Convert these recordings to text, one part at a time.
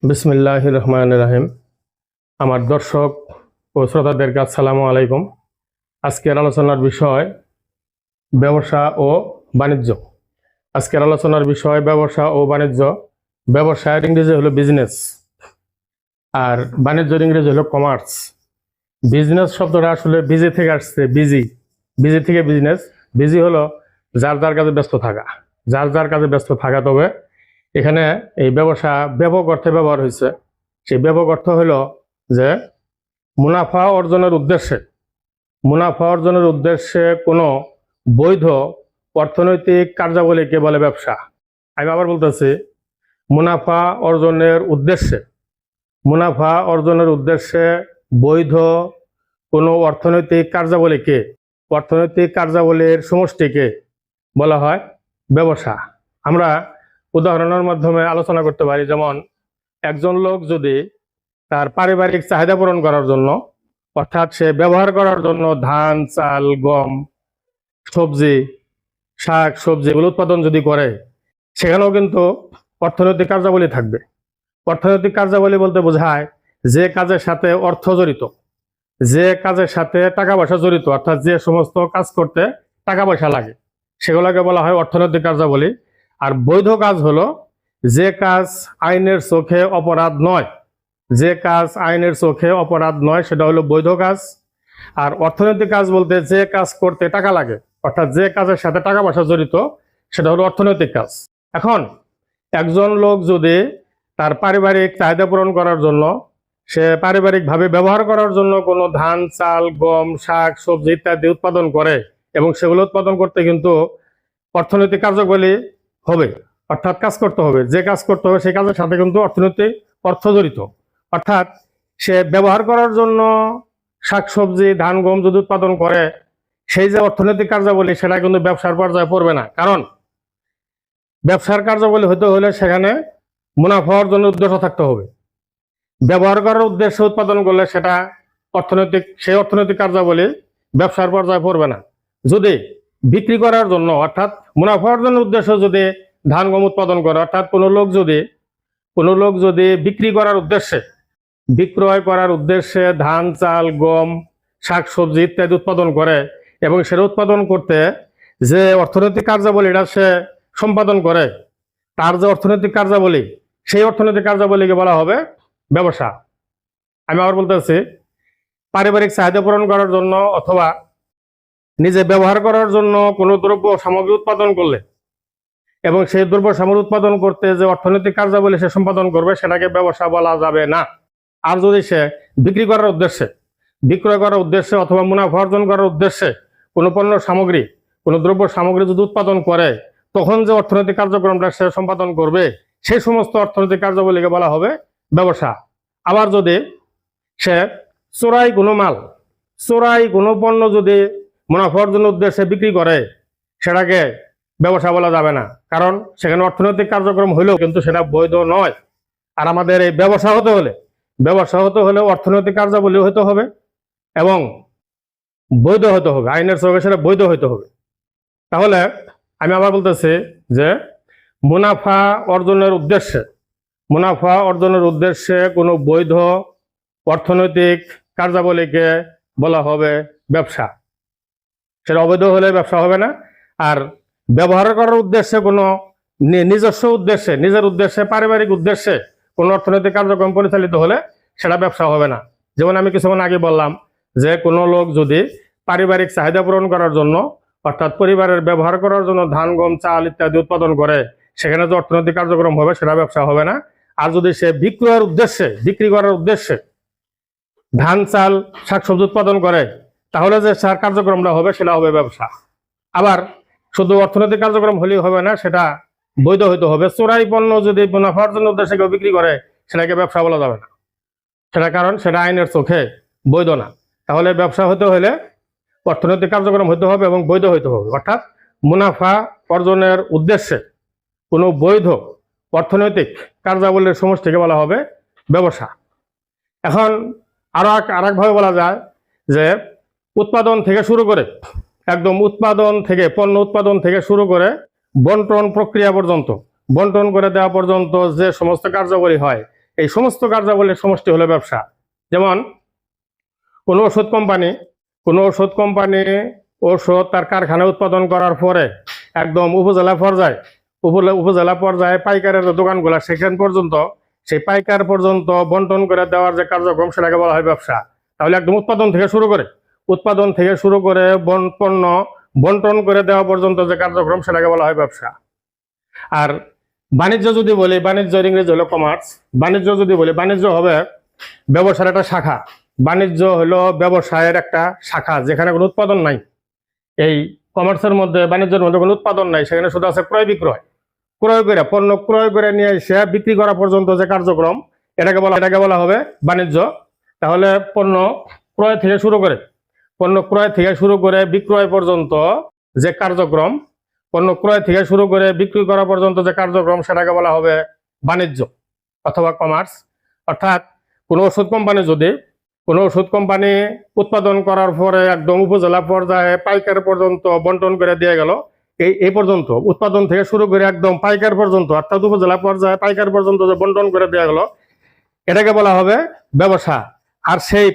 বিসমিল্লাহির রহমানির রহিম। আমার দর্শক ও শ্রোতাদেরকে আসসালামু আলাইকুম। আজকের আলোচনার বিষয় ব্যবসা ও বাণিজ্য। আজকের আলোচনার বিষয় ব্যবসা ও বাণিজ্য। ব্যবসায়ের ইংরেজি হলো বিজনেস, আর বাণিজ্যের ইংরেজি হলো কমার্স। বিজনেস শব্দটা আসলে বিজি থেকে আসছে, বিজি থেকে বিজনেস। বিজি হলো যার যার কাজে ব্যস্ত থাকা, যার যার কাজে ব্যস্ত থাকা। তবে এখানে এই ব্যবসা ব্যাপক অর্থে ব্যবহার হয়েছে। সেই ব্যাপক অর্থ হলো যে মুনাফা অর্জনের উদ্দেশ্যে কোনো বৈধ অর্থনৈতিক কার্যাবলীকে বলে ব্যবসা। আমি আবার বলতেছি, মুনাফা অর্জনের উদ্দেশ্যে বৈধ কোনো অর্থনৈতিক কার্যাবলীর সমষ্টিকে বলা হয় ব্যবসা। আমরা উদাহরণের মাধ্যমে আলোচনা করতে পারি। যেমন একজন লোক যদি তার পারিবারিক চাহিদা পূরণ করার জন্য, অর্থাৎ সে ব্যবহার করার জন্য ধান, চাল, গম, সবজি, শাক সবজি এগুলো উৎপাদন যদি করে, সেখানেও কিন্তু অর্থনৈতিক কার্যাবলী থাকবে। অর্থনৈতিক কার্যাবলী বলতে বোঝায় যে কাজের সাথে অর্থ জড়িত, যে কাজের সাথে টাকা পয়সা জড়িত, অর্থাৎ যে সমস্ত কাজ করতে টাকা পয়সা লাগে, সেগুলোকে বলা হয় অর্থনৈতিক কার্যাবলী। আর বৈধ কাজ হলো যে কাজ আইনের চোখে অপরাধ নয়, সেটা হলো বৈধ কাজ। আর অর্থনৈতিক কাজ বলতে যে কাজ করতে টাকা লাগে, অর্থাৎ যে কাজের সাথে টাকা পয়সা জড়িত, সেটা হলো অর্থনৈতিক কাজ। এখন একজন লোক যদি তার পারিবারিক চাহিদা পূরণ করার জন্য, সে পারিবারিকভাবে ব্যবহার করার জন্য কোনো ধান, চাল, গম, শাক সবজি ইত্যাদি উৎপাদন করে, এবং সেগুলো উৎপাদন করতে কিন্তু অর্থনৈতিক কার্যাবলী হবে, অর্থাৎ কাজ করতে হবে। যে কাজ করতে হবে সেই কাজের সাথে কিন্তু অর্থনৈতিক অর্থ জড়িত। অর্থাৎ সে ব্যবহার করার জন্য শাকসবজি, ধান, গম যদি উৎপাদন করে, সেই যে অর্থনৈতিক কার্যাবলী, সেটা কিন্তু ব্যবসার পর্যায়ে পড়বে না। কারণ ব্যবসার কার্যাবলী হতে হলে সেখানে মুনাফা অর্জনের উদ্দেশ্য থাকতে হবে। ব্যবহার করার উদ্দেশ্যে উৎপাদন করলে সেটা সেই অর্থনৈতিক কার্যাবলী ব্যবসার পর্যায়ে পড়বে না। যদি বিক্রি করার জন্য, অর্থাৎ মুনাফা অর্জনের উদ্দেশ্যে যদি ধান, গম উৎপাদন করে, অর্থাৎ কোনো লোক যদি বিক্রয় করার উদ্দেশ্যে ধান, চাল, গম, শাক সবজি ইত্যাদি উৎপাদন করে, এবং সেটা উৎপাদন করতে যে অর্থনৈতিক কার্যাবলীটা সে সম্পাদন করে, তার যে অর্থনৈতিক কার্যাবলী, সেই অর্থনৈতিক কার্যাবলীকে বলা হবে ব্যবসা। আমি আবার বলতেছি, পারিবারিক চাহিদা পূরণ করার জন্য অথবা নিজে ব্যবহার করার জন্য কোনো দ্রব্য সামগ্রী উৎপাদন করলে, এবং সেই দ্রব্য সামগ্রী উৎপাদন করতে যে অর্থনৈতিক কার্যাবলী সে সম্পাদন করবে, সেটাকে ব্যবসা বলা যাবে না। আর যদি সে বিক্রয় করার উদ্দেশ্যে অথবা মুনাফা অর্জন করার উদ্দেশ্যে কোনো পণ্য সামগ্রী, কোনো দ্রব্য সামগ্রী যদি উৎপাদন করে, তখন যে অর্থনৈতিক কার্যক্রমটা সে সম্পাদন করবে, সেই সমস্ত অর্থনৈতিক কার্যাবলীকে বলা হবে ব্যবসা। আবার যদি সে চোরাই কোনো পণ্য যদি মুনাফা অর্জনের উদ্দেশ্যে বিক্রি করে, সেটাকে ব্যবসা বলা যাবে না। কারণ সেখানে অর্থনৈতিক কার্যক্রম হলেও কিন্তু সেটা বৈধ নয়। আর আমাদের এই ব্যবসা হতে হলে অর্থনৈতিক কার্যাবলী হতে হবে এবং বৈধ হতে হবে, আইনের চোখে সেটা বৈধ হতে হবে। তাহলে আমি আবার বলতেছি যে মুনাফা অর্জনের উদ্দেশ্যে কোনো বৈধ অর্থনৈতিক কার্যাবলীকে বলা হবে ব্যবসা। সেটা অবৈধ হলে ব্যবসা হবে না। আর ব্যবহার করার উদ্দেশ্যে কোনো নিজের উদ্দেশ্যে, পারিবারিক উদ্দেশ্যে কোনো অর্থনৈতিক কার্যক্রম পরিচালিত হলে সেটা ব্যবসা হবে না। যেমন আমি কিছুক্ষণ আগে বললাম যে কোনো লোক যদি পারিবারিক চাহিদা পূরণ করার জন্য, অর্থাৎ পরিবারের ব্যবহার করার জন্য ধান, গম, চাল ইত্যাদি উৎপাদন করে, সেখানে যে অর্থনৈতিক কার্যক্রম হবে সেটা ব্যবসা হবে না। আর যদি সে বিক্রি করার উদ্দেশ্যে ধান, চাল, শাকসবজি উৎপাদন করে, তাহলে যে কার্যক্রমটা হবে সেটা হবে ব্যবসা। আবার শুধু অর্থনৈতিক কার্যক্রম হলেই হবে না, সেটা বৈধ হইতে হবে। চোরাই পণ্য যদি মুনাফা অর্জনের উদ্দেশ্যে কেউ বিক্রি করে, সেটাকে ব্যবসা বলা যাবে না। কারণ সেটা আইনের চোখে বৈধ না। তাহলে ব্যবসা হতে হলে অর্থনৈতিক কার্যক্রম হতে হবে এবং বৈধ হইতে হবে। অর্থাৎ মুনাফা অর্জনের উদ্দেশ্যে কোনো বৈধ অর্থনৈতিক কার্যাবলীর সমষ্টিকে বলা হবে ব্যবসা। এখন আরেকভাবে বলা যায় যে উৎপাদন থেকে শুরু করে, পণ্য উৎপাদন থেকে শুরু করে বন্টন প্রক্রিয়া পর্যন্ত, বন্টন করে দেওয়া পর্যন্ত যে সমস্ত কার্যাবলী হয়, এই সমস্ত কার্যাবলীর সমষ্টি হলো ব্যবসা। যেমন কোনো ওষুধ কোম্পানি ওষুধ তার কারখানায় উৎপাদন করার পরে একদম উপজেলা পর্যায়ে পাইকারের যে দোকানগুলো সেখান পর্যন্ত, সেই পাইকার পর্যন্ত বন্টন করে দেওয়ার যে কার্যক্রম সেটাকে বলা হয় ব্যবসা। তাহলে একদম উৎপাদন থেকে শুরু করে পণ্য বন্টন করে দেওয়া পর্যন্ত যে কার্যক্রম সেটাকে বলা হয় ব্যবসা। আর বাণিজ্য যদি বলি, বাণিজ্যের ইংরেজি হলো কমার্স। বাণিজ্য হবে ব্যবসার একটা শাখা। বাণিজ্য হলো ব্যবসায়ের একটা শাখা যেখানে কোনো উৎপাদন নাই। এই কমার্সের মধ্যে, বাণিজ্যের মধ্যে কোনো উৎপাদন নাই, সেখানে শুধু আছে ক্রয় বিক্রয়। পণ্য ক্রয় করে নিয়ে এসে বিক্রি করা পর্যন্ত যে কার্যক্রম এটাকে বলা হবে বাণিজ্য। তাহলে পণ্য ক্রয় থেকে শুরু করে বিক্রয় পর্যন্ত যে কার্যক্রম, বিক্রি করা পর্যন্ত যে কার্যক্রম সেটাকে বলা হবে বাণিজ্য অথবা কমার্স। অর্থাৎ কোনো ওষুধ কোম্পানি উৎপাদন করার পরে একদম উপজেলা পর্যায়ে পাইকার পর্যন্ত বন্টন করে দিয়ে গেল, এই পর্যন্ত উৎপাদন থেকে শুরু করে একদম পাইকার পর্যন্ত, অর্থাৎ উপজেলা পর্যায়ে পাইকার পর্যন্ত যে বন্টন করে দেওয়া গেল এটাকে বলা হবে ব্যবসা। আর সেই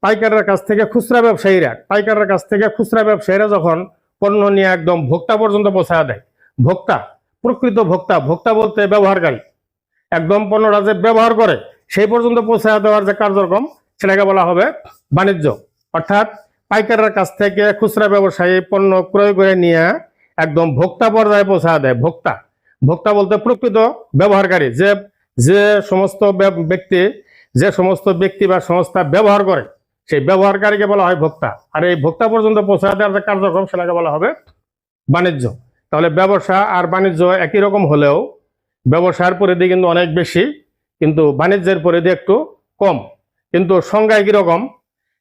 পাইকারের কাছ থেকে খুচরা ব্যবসায়ীরা যখন পণ্য নিয়ে একদম ভোক্তা পর্যন্ত পৌঁছায় দেয়, প্রকৃত ভোক্তা বলতে ব্যবহারকারী, একদম পণ্যটা যে ব্যবহার করে সেই পর্যন্ত পৌঁছায় দেওয়ার যে কার্যক্রম সেটাকে বলা হবে বাণিজ্য। অর্থাৎ পাইকারের কাছ থেকে খুচরা ব্যবসায়ী পণ্য ক্রয় করে নিয়ে একদম ভোক্তা পর্যায়ে পৌঁছায় দেয়। ভোক্তা বলতে প্রকৃত ব্যবহারকারী, যে সমস্ত ব্যক্তি বা সংস্থা ব্যবহার করে সেই ব্যবহারকারীকে বলা হয় ভোক্তা। আর এই ভোক্তা পর্যন্ত পৌঁছায় দেওয়ার যে কার্যক্রম সেটাকে বলা হবে বাণিজ্য। তাহলে ব্যবসা আর বাণিজ্য একই রকম হলেও ব্যবসার পরিধি কিন্তু অনেক বেশি, কিন্তু বাণিজ্যের পরিধি একটু কম, কিন্তু সংজ্ঞা একই রকম।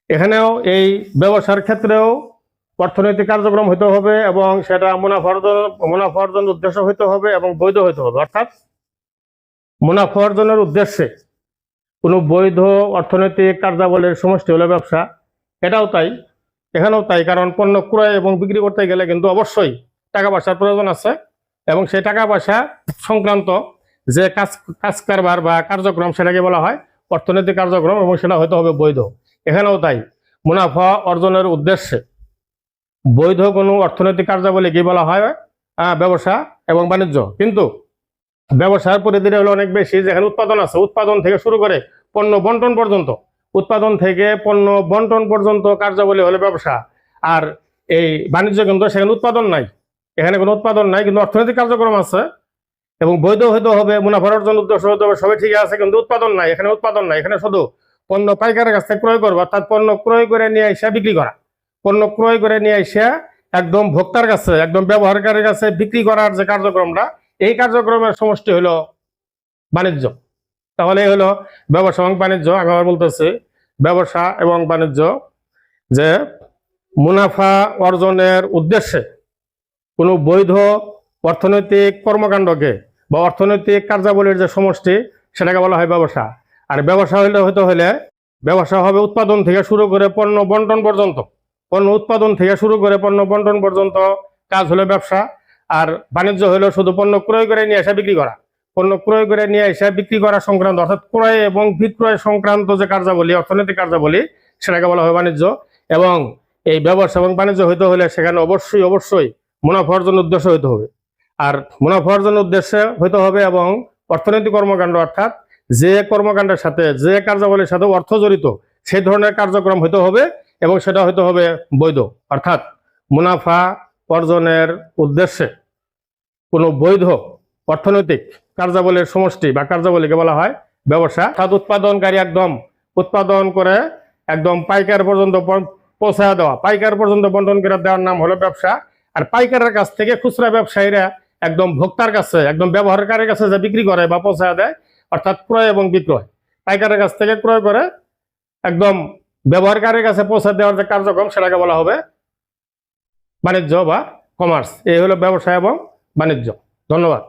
এখানেও এই ব্যবসার ক্ষেত্রেও অর্থনৈতিক কার্যক্রম হইতে হবে এবং সেটা মুনাফা অর্জনের উদ্দেশ্য হইতে হবে এবং বৈধ হইতে হবে। অর্থাৎ মুনাফা অর্জনের উদ্দেশ্যে কোনো বৈধ অর্থনৈতিক কার্যাবলীর সমষ্টি হলো ব্যবসা। এখানেও তাই, কারণ পণ্য ক্রয় এবং বিক্রি করতে গেলে কিন্তু অবশ্যই টাকা পয়সার প্রয়োজন আছে এবং সেই টাকা পয়সা সংক্রান্ত যে কাজ কারবার বা কার্যক্রম সেটাকে বলা হয় অর্থনৈতিক কার্যক্রম এবং সেটা হইতে হবে বৈধ। এখানেও তাই, মুনাফা অর্জনের উদ্দেশ্যে বৈধ কোনো অর্থনৈতিক কার্যাবলী কি বলা হয় ব্যবসা এবং বাণিজ্য। কিন্তু ব্যবসার পরিধি হলো অনেক বেশি, যেখানে উৎপাদন আছে, উৎপাদন থেকে শুরু করে পণ্য বন্টন পর্যন্ত কার্যাবলী হলো ব্যবসা। আর এই বাণিজ্য কিন্তু সেখানে উৎপাদন নাই, কোনো উৎপাদন নাই, কিন্তু অর্থনৈতিক কার্যক্রম আছে এবং বৈধ হইতে হবে, মুনাফা অর্জনের উদ্দেশ্য হতে হবে, সবই ঠিক আছে, কিন্তু উৎপাদন নাই। এখানে শুধু পণ্য পাইকারের কাছ থেকে ক্রয় করবো, অর্থাৎ পণ্য ক্রয় করে নিয়ে এসে বিক্রি করা, একদম ভোক্তার কাছে, একদম ব্যবহারকারীর কাছে বিক্রি করার যে কার্যক্রমটা, এই কার্যক্রমের সমষ্টি হলো বাণিজ্য। তাহলে এই হলো ব্যবসা এবং বাণিজ্য। আমি আবার বলতেছি, ব্যবসা এবং বাণিজ্য যে মুনাফা অর্জনের উদ্দেশ্যে কোনো বৈধ অর্থনৈতিক কর্মকাণ্ডকে বা অর্থনৈতিক কার্যাবলীর যে সমষ্টি সেটাকে বলা হয় ব্যবসা। আর ব্যবসা হবে উৎপাদন থেকে শুরু করে পণ্য বন্টন পর্যন্ত কাজ হলো ব্যবসা। আর বাণিজ্য হলো শুধু পণ্য ক্রয় করে নিয়ে এসে বিক্রি করা সংক্রান্ত, অর্থাৎ ক্রয় এবং বিক্রয় সংক্রান্ত যে কার্যাবলী, অর্থনৈতিক কার্যাবলী সেটাকে বলা হয় বাণিজ্য। এবং এই ব্যবসা এবং বাণিজ্য হইতে হলে সেখানে অবশ্যই মুনাফা অর্জনের উদ্দেশ্য হইতে হবে। আর মুনাফা অর্জনের উদ্দেশ্যে হইতে হবে এবং অর্থনৈতিক কর্মকাণ্ড, অর্থাৎ যে কর্মকাণ্ডের সাথে, যে কার্যাবলীর সাথে অর্থ জড়িত সেই ধরনের কার্যক্রম হইতে হবে এবং সেটা হইতে হবে বৈধ। অর্থাৎ মুনাফা অর্জনের উদ্দেশ্যে কোনো বৈধ অর্থনৈতিক কার্যাবলীর সমষ্টি বা কার্যাবলীকে বলা হয় ব্যবসা। অর্থাৎ উৎপাদনকারী উৎপাদন করে একদম পাইকার পর্যন্ত পৌঁছায় দেওয়া, পাইকার পর্যন্ত বন্টন করে দেওয়ার নাম হলো ব্যবসা। আর পাইকারের কাছ থেকে খুচরা ব্যবসায়ীরা একদম ভোক্তার কাছে, একদম ব্যবহারকারীর কাছে যে বিক্রি করে বা পৌঁছায় দেয়, অর্থাৎ ক্রয় এবং বিক্রয়, পাইকারের কাছ থেকে ক্রয় করে একদম ব্যবহারকারীর কাছে পৌঁছে দেওয়ার যে কার্যক্রম সেটাকে বলা হবে বাণিজ্য বা কমার্স। এই হলো ব্যবসা এবং বাণিজ্য। ধন্যবাদ।